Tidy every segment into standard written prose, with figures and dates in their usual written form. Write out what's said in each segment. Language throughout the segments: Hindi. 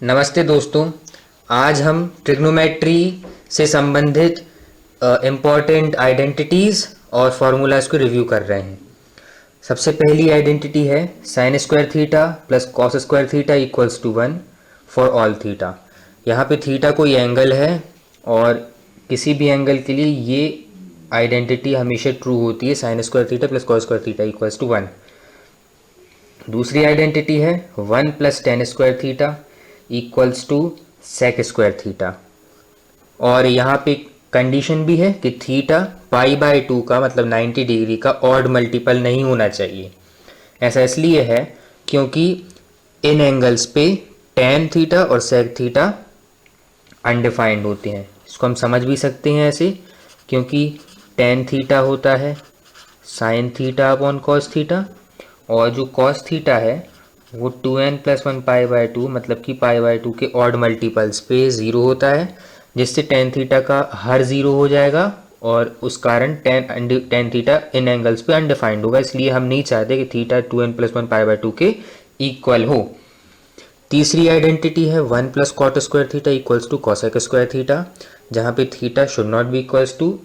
नमस्ते दोस्तों। आज हम ट्रिग्नोमेट्री से संबंधित इम्पॉर्टेंट आइडेंटिटीज़ और फार्मूलाज को रिव्यू कर रहे हैं। सबसे पहली आइडेंटिटी है sine square theta plus cos square theta equals to 1 for all theta. यहाँ पे थीटा कोई एंगल है और किसी भी एंगल के लिए ये आइडेंटिटी हमेशा ट्रू होती है, sine square theta plus cos square theta equals to 1। दूसरी आइडेंटिटी है 1 plus tan square theta equals to sec square theta. और यहाँ पे कंडीशन भी है कि थीटा पाई बाय 2 का मतलब 90 डिग्री का ऑड मल्टीपल नहीं होना चाहिए। ऐसा इसलिए है क्योंकि इन एंगल्स पे टेन थीटा और सेक थीटा अनडिफाइंड होते हैं। इसको हम समझ भी सकते हैं ऐसे, क्योंकि टेन थीटा होता है sign theta upon cos theta, और जो कॉस थीटा है वो 2n प्लस 1 पाई बाय 2 मतलब कि पाई बाय 2 के ऑड मल्टीपल्स पे ज़ीरो होता है, जिससे टेन थीटा का हर ज़ीरो हो जाएगा और उस कारण टेन थीटा इन एंगल्स पे अनडिफाइंड होगा। इसलिए हम नहीं चाहते कि theta 2n plus 1 pi by 2 के इक्वल हो। तीसरी आइडेंटिटी है 1 plus cot square theta equals to cosec square theta, जहाँ पे theta should not be equals to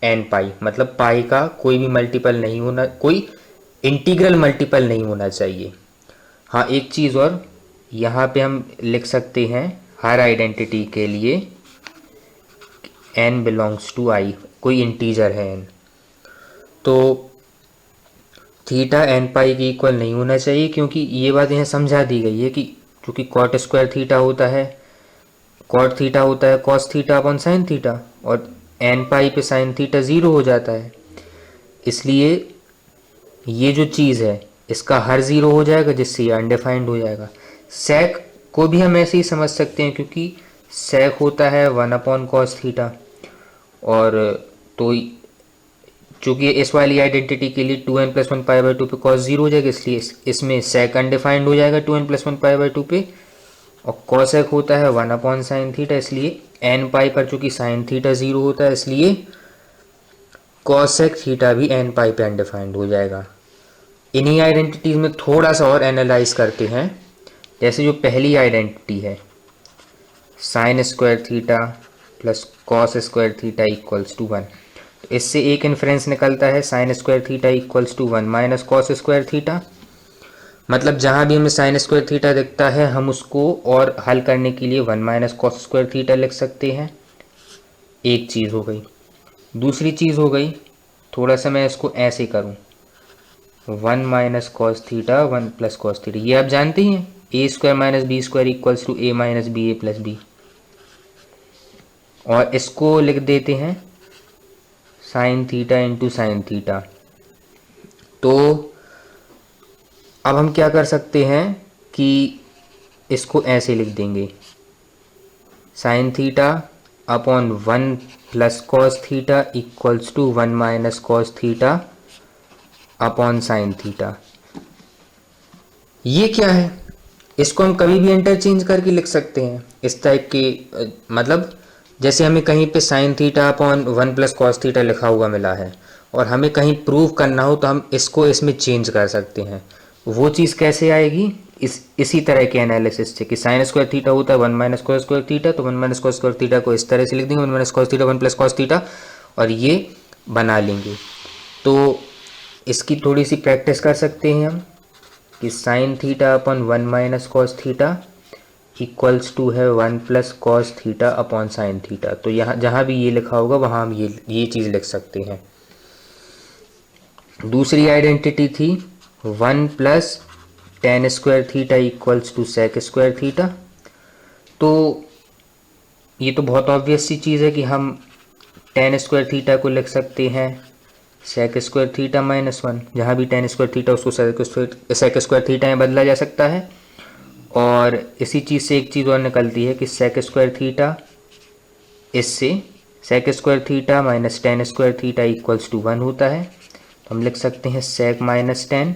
n pi, मतलब पाई का कोई भी मल्टीपल नहीं होना, कोई इंटीग्रल मल्टीपल नहीं होना चाहिए। हाँ, एक चीज़ और यहाँ पे हम लिख सकते हैं हर आइडेंटिटी के लिए n बिलोंग्स टू i, कोई इंटीजर है n, तो थीटा एन पाई के इक्वल नहीं होना चाहिए, क्योंकि ये बात यहाँ समझा दी गई है कि क्योंकि कॉट स्क्वायर थीटा होता है, कॉट थीटा होता है cos theta upon sine theta, और एन पाई पे साइन थीटा ज़ीरो हो जाता है। इसलिए ये जो चीज़ है इसका हर ज़ीरो हो जाएगा, जिससे ये अनडिफाइंड हो जाएगा। सेक को भी हम ऐसे ही समझ सकते हैं, क्योंकि सेक होता है 1 अपॉन कॉस थीटा, और तो चूँकि इस वाली आइडेंटिटी के लिए 2n प्लस 1 पाई बाई 2 पे कॉस ज़ीरो हो जाएगा, इसलिए इसमें सेक अनडिफाइंड हो जाएगा 2n प्लस 1 पाई बाई 2 पे, और कॉसेक होता है 1 अपॉन साइन थीटा, इसलिए एन पाई पर चूँकि साइन थीटा ज़ीरो होता है, इसलिए कॉसेक थीटा भी एन पाई पे अनडिफाइंड हो जाएगा। इन्हीं आइडेंटिटीज़ में थोड़ा सा और एनालाइज करते हैं। जैसे जो पहली आइडेंटिटी है sine square theta plus cos square theta equals to 1, तो इससे एक इन्फ्रेंस निकलता है sine square theta equals to 1 minus cos square theta. मतलब जहाँ भी हमें साइन स्क्वायर थीटा दिखता है हम उसको और हल करने के लिए 1 माइनस कॉस स्क्वायर थीटा लिख सकते हैं। एक चीज़ हो गई। दूसरी चीज़ हो गई, थोड़ा सा मैं इसको ऐसे करूँ, 1 minus cos theta 1 plus cos theta, ये आप जानते ही हैं a square minus b square equals to a minus b a plus b, और इसको लिख देते हैं sine theta into sine theta. तो अब हम क्या कर सकते हैं कि इसको ऐसे लिख देंगे sine theta upon 1 plus cos theta equals to 1 minus cos theta upon sine theta. ये क्या है? इसको हम कभी भी इंटरचेंज करके लिख सकते हैं इस टाइप के, मतलब जैसे हमें कहीं पे sign theta upon 1 plus cos theta लिखा हुआ मिला है और हमें कहीं प्रूव करना हो तो हम इसको इसमें चेंज कर सकते हैं। वो चीज़ कैसे आएगी? इसी तरह के एनालिसिस से कि साइन स्क्वायर थीटा होता है 1 माइनस कॉस स्क्वायर थीटा, तो 1 माइनस कॉस स्क्वायर थीटा को इस तरह से लिख देंगे 1 minus cos theta 1 plus cos theta, और ये बना लेंगे। तो इसकी थोड़ी सी प्रैक्टिस कर सकते हैं हम कि sine theta upon 1 minus cos theta equals to है 1 plus cos theta upon sine theta. तो यहाँ जहाँ भी ये लिखा होगा वहाँ हम ये चीज़ लिख सकते हैं। दूसरी आइडेंटिटी थी 1 plus tan square theta equals to sec square theta. तो ये तो बहुत ऑब्वियस सी चीज़ है कि हम टेन स्क्वायर थीटा को लिख सकते हैं सेक स्क्वायर थीटा माइनस 1, जहाँ भी टेन स्क्वायर थीटा उसको सेक स्क्वायर थीटा में बदला जा सकता है। और इसी चीज़ से एक चीज़ और निकलती है कि सेक स्क्वायर थीटा, इससे sec square theta minus tan square theta equals to 1 होता है। तो हम लिख सकते हैं sec minus tan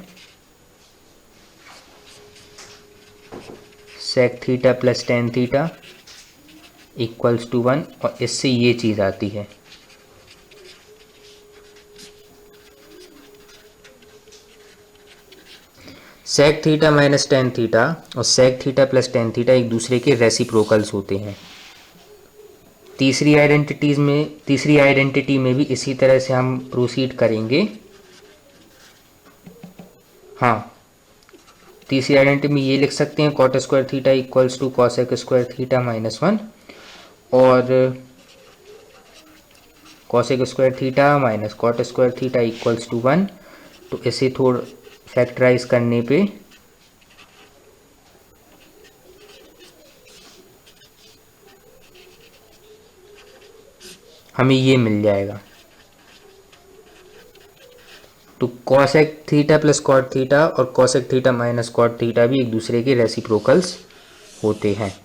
sec theta plus tan theta equals to 1, और इससे ये चीज़ आती है। Sec theta minus tan theta और sec theta plus tan theta एक दूसरे के रेसिप्रोकल्स होते हैं। तीसरी आइडेंटिटी में भी इसी तरह से हम प्रोसीड करेंगे। हाँ, तीसरी आइडेंटिटी में ये लिख सकते हैं cot square theta equals to cosec square theta minus one और cosec square theta minus cot square theta equals to one. तो इसे थोड़ा फैक्टराइज करने पे हमें ये मिल जाएगा। तो cosec theta plus cot theta और cosec theta minus cot theta भी एक दूसरे के रेसिप्रोकल्स होते हैं।